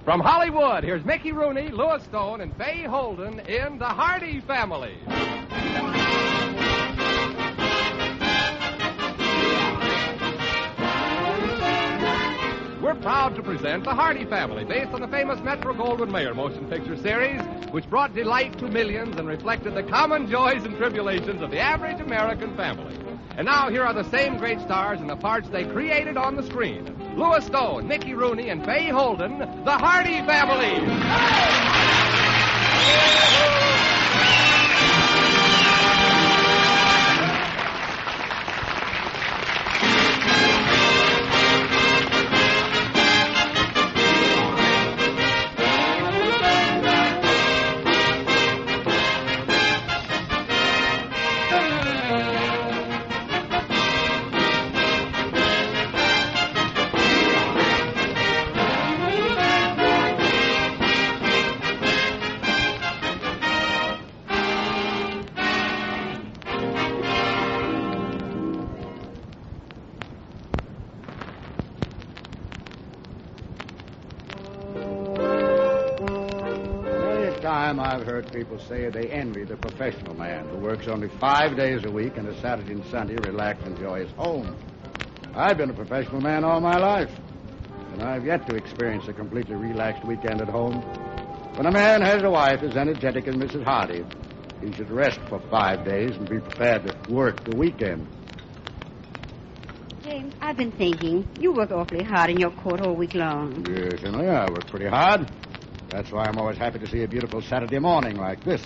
From Hollywood, here's Mickey Rooney, Louis Stone, and Fay Holden in The Hardy Family. We're proud to present The Hardy Family, based on the famous Metro-Goldwyn-Mayer motion picture series, which brought delight to millions and reflected the common joys and tribulations of the average American family. And now here are the same great stars in the parts they created on the screen. Louis Stone, Mickey Rooney, and Fay Holden, The Hardy Family. I've heard people say they envy the professional man who works only 5 days a week and a Saturday and Sunday relax and enjoy his home. I've been a professional man all my life, and I've yet to experience a completely relaxed weekend at home. When a man has a wife as energetic as Mrs. Hardy, he should rest for 5 days and be prepared to work the weekend. James, I've been thinking. You work awfully hard in your court all week long. Yes, Emily, I work pretty hard. That's why I'm always happy to see a beautiful Saturday morning like this.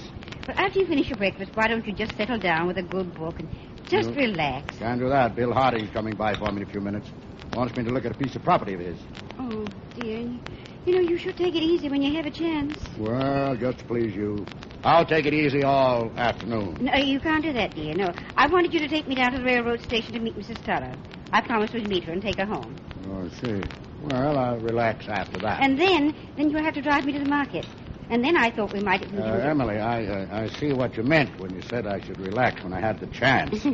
But after you finish your breakfast, why don't you just settle down with a good book and just relax? Can't do that. Bill Harding's coming by for me in a few minutes. Wants me to look at a piece of property of his. Oh, dear. You know, you should take it easy when you have a chance. Well, just to please you. I'll take it easy all afternoon. No, you can't do that, dear. No, I wanted you to take me down to the railroad station to meet Mrs. Tulloh. I promised we'd meet her and take her home. Oh, I see. Well, I'll relax after that. And then you'll have to drive me to the market. And then I thought we might... Emily, I see what you meant when you said I should relax when I had the chance.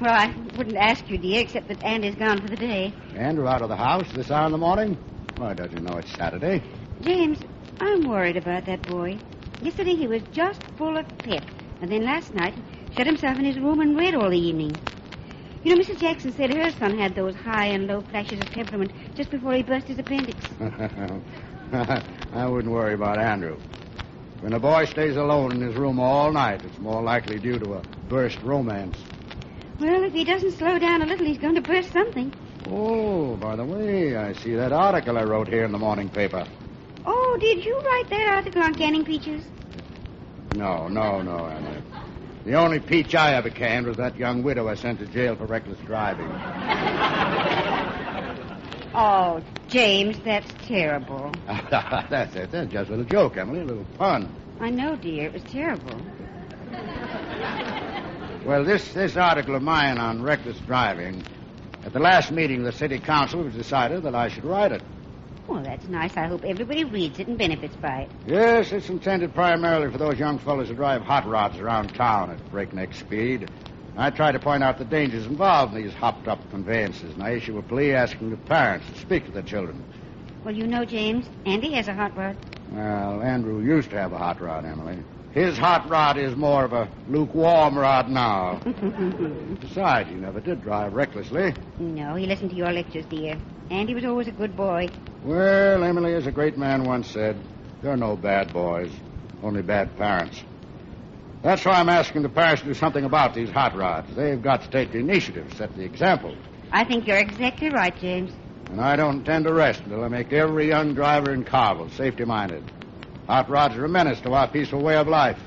Well, I wouldn't ask you, dear, except that Andy's gone for the day. Andrew out of the house this hour in the morning? Why, does he know it's Saturday? James, I'm worried about that boy. Yesterday he was just full of pep. And then last night he shut himself in his room and read all the evening. You know, Mrs. Jackson said her son had those high and low flashes of temperament just before he burst his appendix. I wouldn't worry about Andrew. When a boy stays alone in his room all night, it's more likely due to a burst romance. Well, if he doesn't slow down a little, he's going to burst something. Oh, by the way, I see that article I wrote here in the morning paper. Oh, did you write that article on canning peaches? No, Emily. The only peach I ever canned was that young widow I sent to jail for reckless driving. Oh, James, that's terrible. That's it. That's just a little joke, Emily, a little fun. I know, dear. It was terrible. Well, this article of mine on reckless driving, at the last meeting of the city council, it was decided that I should write it. Well, that's nice. I hope everybody reads it and benefits by it. Yes, it's intended primarily for those young fellows who drive hot rods around town at breakneck speed. I try to point out the dangers involved in these hopped-up conveyances, and I issue a plea asking the parents to speak to their children. Well, you know, James, Andy has a hot rod. Well, Andrew used to have a hot rod, Emily. His hot rod is more of a lukewarm rod now. Besides, he never did drive recklessly. No, he listened to your lectures, dear. Andy was always a good boy. Well, Emily, as a great man once said, there are no bad boys, only bad parents. That's why I'm asking the parents to do something about these hot rods. They've got to take the initiative, set the example. I think you're exactly right, James. And I don't intend to rest until I make every young driver in Carville safety-minded. Hot rods are a menace to our peaceful way of life.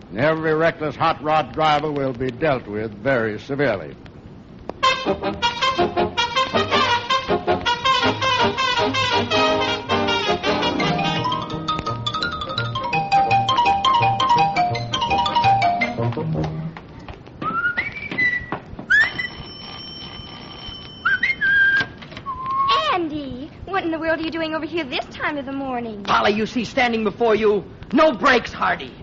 And every reckless hot rod driver will be dealt with very severely. Andy, what in the world are you doing over here this time of the morning? Polly, you see standing before you, no brakes, Hardy.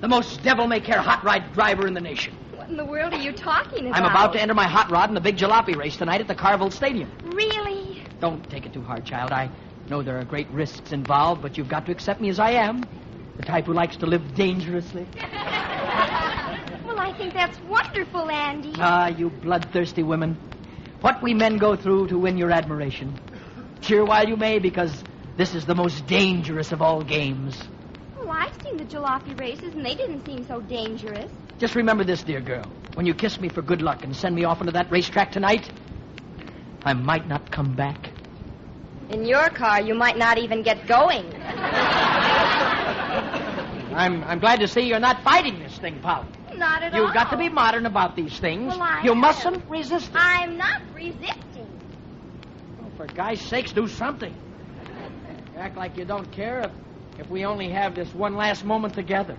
The most devil-may-care hot rod driver in the nation. What in the world are you talking about? I'm about to enter my hot rod in the big jalopy race tonight at the Carville Stadium. Really? Don't take it too hard, child. I Know there are great risks involved, but you've got to accept me as I am. The type who likes to live dangerously. Well, I think that's wonderful, Andy. Ah, you bloodthirsty women. What we men go through to win your admiration. Cheer while you may, because this is the most dangerous of all games. Well, I've seen the jalopy races, and they didn't seem so dangerous. Just remember this, dear girl. When you kiss me for good luck and send me off into that racetrack tonight, I might not come back. In your car, you might not even get going. I'm glad to see you're not fighting this thing, Polly. Not at all. You've got to be modern about these things. Well, You mustn't resist it. I'm not resisting. Oh, for God's sakes, do something. You act like you don't care if we only have this one last moment together.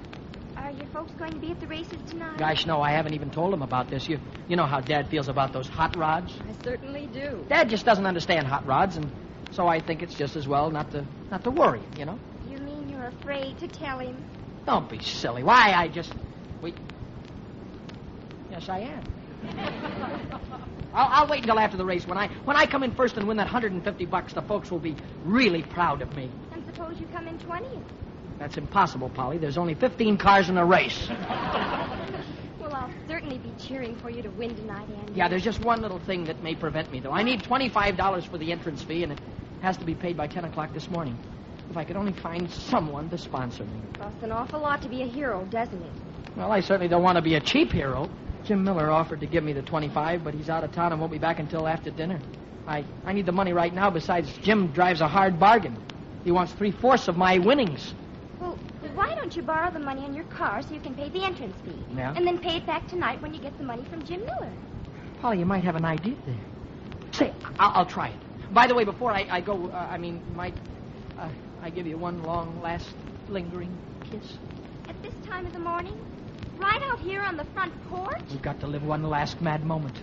Are your folks going to be at the races tonight? Gosh, no, I haven't even told them about this. You know how Dad feels about those hot rods. I certainly do. Dad just doesn't understand hot rods, and so I think it's just as well not to worry him, you know? You mean you're afraid to tell him? Don't be silly. Why, Yes, I am. I'll wait until after the race. When I come in first and win that $150, the folks will be really proud of me. And suppose you come in 20th? That's impossible, Polly. There's only 15 cars in a race. Well, I'll certainly be cheering for you to win tonight, Andy. Yeah, there's just one little thing that may prevent me, though. I need $25 for the entrance fee, and it has to be paid by 10 o'clock this morning. If I could only find someone to sponsor me. Costs an awful lot to be a hero, doesn't it? Well, I certainly don't want to be a cheap hero. Jim Miller offered to give me the 25, but he's out of town and won't be back until after dinner. I need the money right now. Besides, Jim drives a hard bargain. He wants 3/4 of my winnings. Well, why don't you borrow the money on your car so you can pay the entrance fee? Yeah? And then pay it back tonight when you get the money from Jim Miller. Polly, you might have an idea there. Say, I'll try it. By the way, before I go, might I give you one long, last, lingering kiss? At this time of the morning? Right out here on the front porch? We've got to live one last mad moment.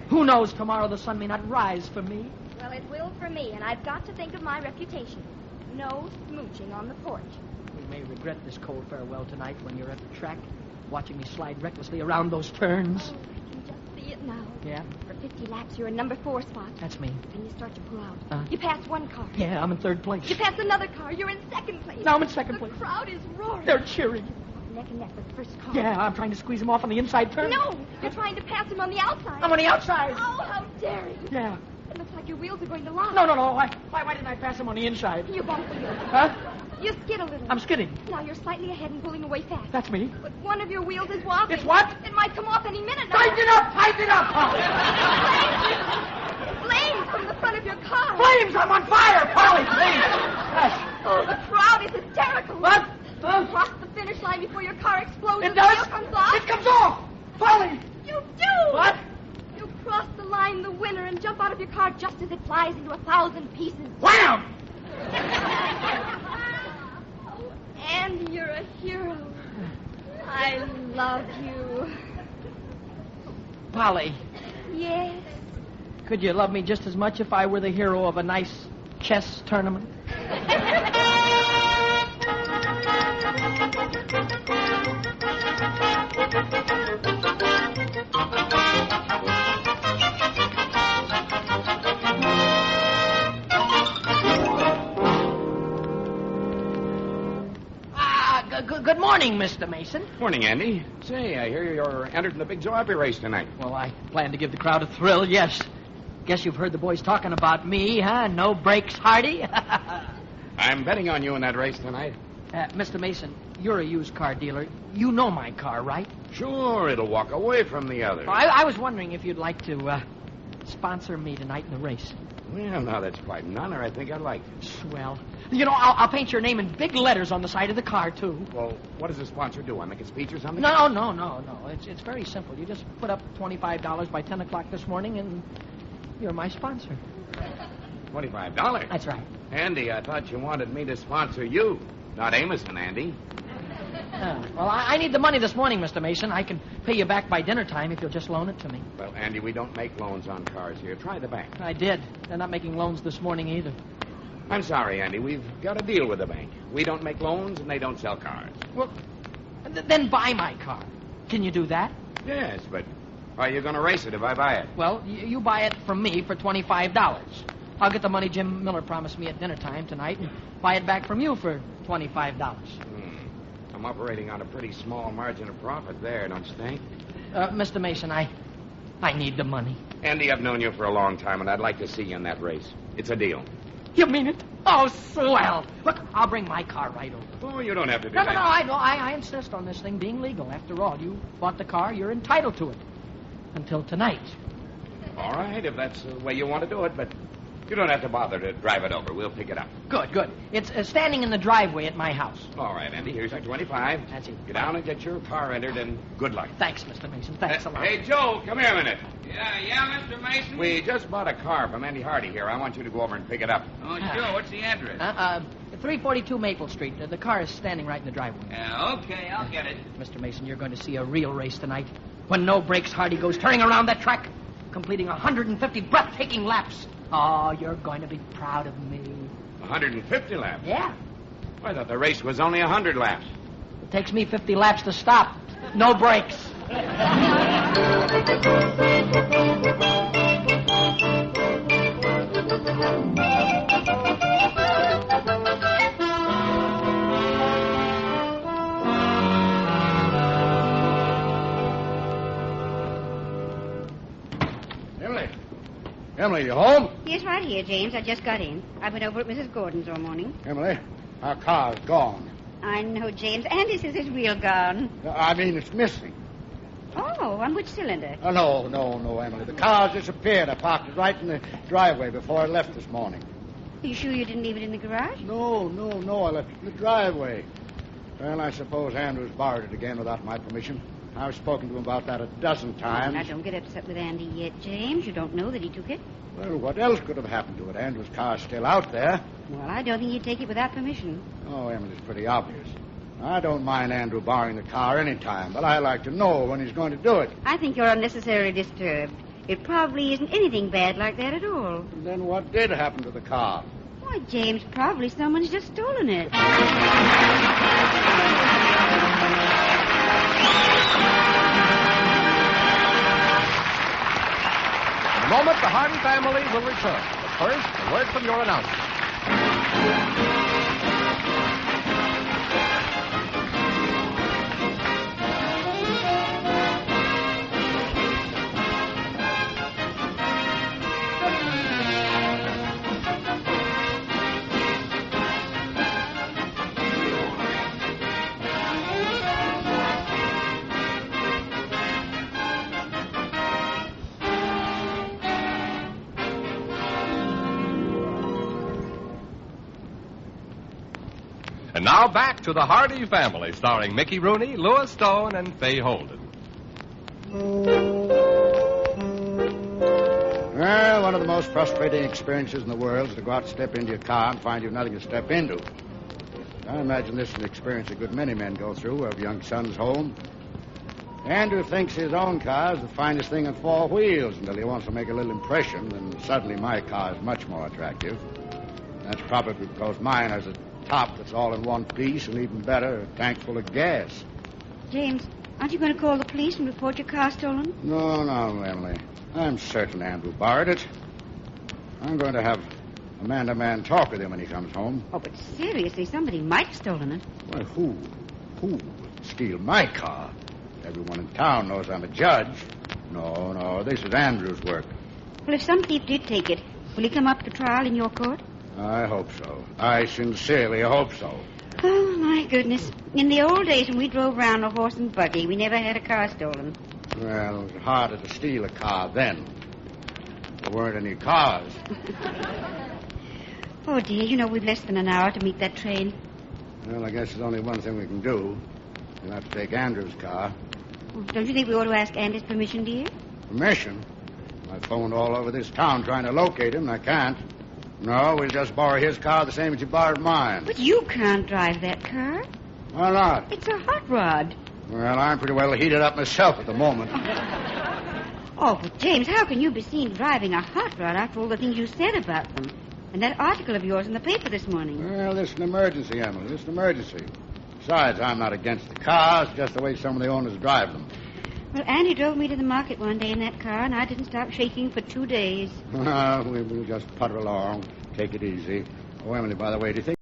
Who knows, tomorrow the sun may not rise for me. Well, it will for me, and I've got to think of my reputation. No smooching on the porch. We may regret this cold farewell tonight when you're at the track, watching me slide recklessly around those turns. Oh, I can just see it now. Yeah? For 50 laps, you're in number 4 spot. That's me. And you start to pull out. Uh-huh. You pass one car. Yeah, I'm in third place. You pass another car. You're in second place. Now I'm in second place. The crowd is roaring. They're cheering. Neck and neck with the first car. Yeah, I'm trying to squeeze him off on the inside turn. No, you're trying to pass him on the outside. I'm on the outside. Oh, how dare you. Yeah. It looks like your wheels are going to lock. No. Why didn't I pass him on the inside? You bump the wheel. Huh? You skid a little. I'm skidding. Now you're slightly ahead and pulling away fast. That's me. But one of your wheels is wobbling. It's what? It might come off any minute now. Tighten it up, Polly. Flames from the front of your car. Flames, I'm on fire, Polly, please. Yes. Oh, the crowd is hysterical. What? You cross the finish line before your car explodes. It and the does? wheel comes off. It comes off. Polly. You do. What? You cross the line, the winner, and jump out of your car just as it flies into 1,000 pieces. Wham! Oh, Andy, you're a hero. I love you. Polly, Yes. could you love me just as much if I were the hero of a nice chess tournament? Good morning, Mr. Mason. Morning, Andy. Say, I hear you're entered in the big jalopy race tonight. Well, I plan to give the crowd a thrill, yes. Guess you've heard the boys talking about me, huh? No brakes, Hardy. I'm betting on you in that race tonight. Mr. Mason, you're a used car dealer. You know my car, right? Sure, it'll walk away from the others. I was wondering if you'd like to sponsor me tonight in the race. Well, now that's quite an honor. I think I'd like it. Swell. You know, I'll paint your name in big letters on the side of the car, too. Well, what does the sponsor do? I make a speech or something? No. It's very simple. You just put up $25 by 10 o'clock this morning, and you're my sponsor. $25? That's right. Andy, I thought you wanted me to sponsor you, not Amos and Andy. Well, I need the money this morning, Mr. Mason. I can pay you back by dinner time if you'll just loan it to me. Well, Andy, we don't make loans on cars here. Try the bank. I did. They're not making loans this morning either. I'm sorry, Andy. We've got a deal with the bank. We don't make loans, and they don't sell cars. Well, then buy my car. Can you do that? Yes, but are you going to race it if I buy it? Well, you buy it from me for $25. I'll get the money Jim Miller promised me at dinner time tonight and buy it back from you for $25. I'm operating on a pretty small margin of profit there, don't you think? Mr. Mason, I need the money. Andy, I've known you for a long time, and I'd like to see you in that race. It's a deal. You mean it? Oh, swell. Look, I'll bring my car right over. Oh, you don't have to do No, that. I insist on this thing being legal. After all, you bought the car, you're entitled to it. Until tonight. All right, if that's the way you want to do it, but you don't have to bother to drive it over. We'll pick it up. Good. It's standing in the driveway at my house. All right, Andy, here's your 25. That's it. Get down and get your car entered, and good luck. Thanks, Mr. Mason. Thanks a lot. Hey, Joe, come here a minute. Yeah, Mr. Mason? We just bought a car from Andy Hardy here. I want you to go over and pick it up. Oh, sure. What's the address? 342 Maple Street. The car is standing right in the driveway. Okay, I'll get it. Mr. Mason, you're going to see a real race tonight. When no brakes, Hardy goes turning around that track, completing 150 breathtaking laps. Oh, you're going to be proud of me. 150 laps? Yeah. I thought the race was only 100 laps. It takes me 50 laps to stop. No brakes. Emily, you home? Yes, right here, James. I just got in. I went over at Mrs. Gordon's all morning. Emily, our car's gone. I know, James. Andy says it's real gone. I mean, it's missing. Oh, on which cylinder? Oh, no, Emily. The car's disappeared. I parked it right in the driveway before I left this morning. Are you sure you didn't leave it in the garage? No. I left it in the driveway. Well, I suppose Andrews borrowed it again without my permission. I've spoken to him about that a dozen times. Now, don't get upset with Andy yet, James. You don't know that he took it. Well, what else could have happened to it? Andrews' car's still out there. Well, I don't think he'd take it without permission. Oh, Emily, it's pretty obvious. I don't mind Andrew borrowing the car any time, but I like to know when he's going to do it. I think you're unnecessarily disturbed. It probably isn't anything bad like that at all. And then what did happen to the car? Why, James, probably someone's just stolen it. In a moment, the Hardy family will return. But first, a word from your announcer. And now back to the Hardy family, starring Mickey Rooney, Louis Stone, and Fay Holden. Well, one of the most frustrating experiences in the world is to go out and step into your car and find you've nothing to step into. I imagine this is an experience a good many men go through who have young sons home. Andrew thinks his own car is the finest thing on four wheels until he wants to make a little impression, and suddenly my car is much more attractive. That's probably because mine has a top that's all in one piece, and even better, a tank full of gas. James, aren't you going to call the police and report your car stolen? No, Emily. I'm certain Andrew borrowed it. I'm going to have a man-to-man talk with him when he comes home. Oh, but seriously, somebody might have stolen it. Well, who would steal my car? Everyone in town knows I'm a judge. No, this is Andrew's work. Well, if some thief did take it, will he come up for trial in your court? I hope so. I sincerely hope so. Oh, my goodness. In the old days when we drove around a horse and buggy, we never had a car stolen. Well, it was harder to steal a car then. There weren't any cars. Oh, dear, you know we've less than an hour to meet that train. Well, I guess there's only one thing we can do. We'll have to take Andrew's car. Well, don't you think we ought to ask Andy's permission, dear? Permission? I phoned all over this town trying to locate him, and I can't. No, we'll just borrow his car the same as you borrowed mine. But you can't drive that car. Why not? It's a hot rod. Well, I'm pretty well heated up myself at the moment. Oh, but James, how can you be seen driving a hot rod after all the things you said about them? And that article of yours in the paper this morning. Well, this is an emergency, Emily. This is an emergency. Besides, I'm not against the cars, just the way some of the owners drive them. Well, Andy drove me to the market one day in that car, and I didn't stop shaking for 2 days. We'll just putter along. Take it easy. Oh, Emily, by the way, do you think